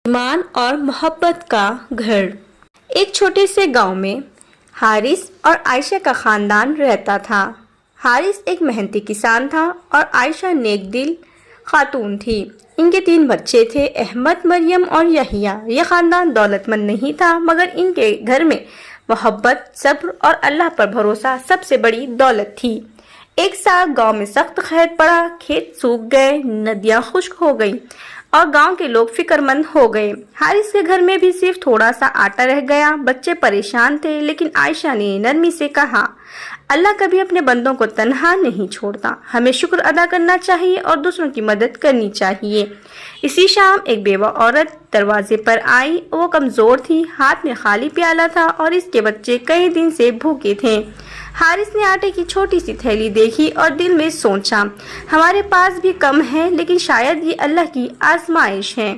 ایمان اور محبت کا گھر۔ ایک چھوٹے سے گاؤں میں حارث اور عائشہ کا خاندان رہتا تھا۔ حارث ایک محنتی کسان تھا اور عائشہ نیک دل خاتون تھی۔ ان کے 3 بچے تھے، احمد، مریم اور یحییٰ۔ یہ خاندان دولت مند نہیں تھا، مگر ان کے گھر میں محبت، صبر اور اللہ پر بھروسہ سب سے بڑی دولت تھی۔ ایک سال گاؤں میں سخت قحط پڑا، کھیت سوکھ گئے، ندیاں خشک ہو گئیں اور گاؤں کے لوگ فکر مند ہو گئے۔ حارث کے گھر میں بھی صرف تھوڑا سا آٹا رہ گیا۔ بچے پریشان تھے، لیکن عائشہ نے نرمی سے کہا، اللہ کبھی اپنے بندوں کو تنہا نہیں چھوڑتا، ہمیں شکر ادا کرنا چاہیے اور دوسروں کی مدد کرنی چاہیے۔ اسی شام ایک بیوہ عورت دروازے پر آئی۔ وہ کمزور تھی، ہاتھ میں خالی پیالہ تھا اور اس کے بچے کئی دن سے بھوکے تھے۔ حارث نے آٹے کی چھوٹی سی تھیلی دیکھی اور دل میں سوچا، ہمارے پاس بھی کم ہے، لیکن شاید یہ اللہ کی آزمائش ہے۔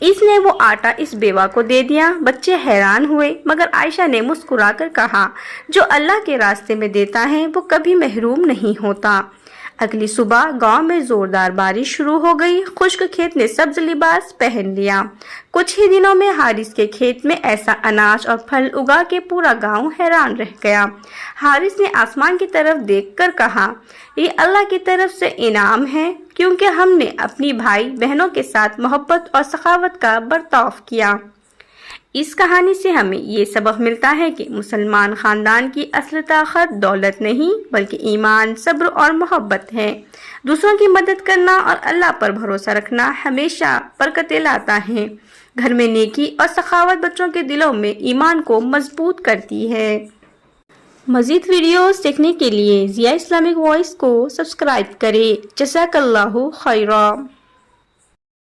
اس نے وہ آٹا اس بیوہ کو دے دیا۔ بچے حیران ہوئے، مگر عائشہ نے مسکرا کر کہا، جو اللہ کے راستے میں دیتا ہے وہ کبھی محروم نہیں ہوتا۔ اگلی صبح گاؤں میں زوردار بارش شروع ہو گئی۔ خشک کھیت نے سبز لباس پہن لیا۔ کچھ ہی دنوں میں حارث کے کھیت میں ایسا اناج اور پھل اگا کہ پورا گاؤں حیران رہ گیا۔ حارث نے آسمان کی طرف دیکھ کر کہا، یہ اللہ کی طرف سے انعام ہے، کیونکہ ہم نے اپنی بھائی بہنوں کے ساتھ محبت اور سخاوت کا برتاؤ کیا۔ اس کہانی سے ہمیں یہ سبق ملتا ہے کہ مسلمان خاندان کی اصل طاقت دولت نہیں، بلکہ ایمان، صبر اور محبت ہے۔ دوسروں کی مدد کرنا اور اللہ پر بھروسہ رکھنا ہمیشہ برکتیں لاتا ہے۔ گھر میں نیکی اور سخاوت بچوں کے دلوں میں ایمان کو مضبوط کرتی ہے۔ مزید ویڈیوز دیکھنے کے لیے ضیاء اسلامک وائس کو سبسکرائب کریں۔ جزاک اللہ خیرا۔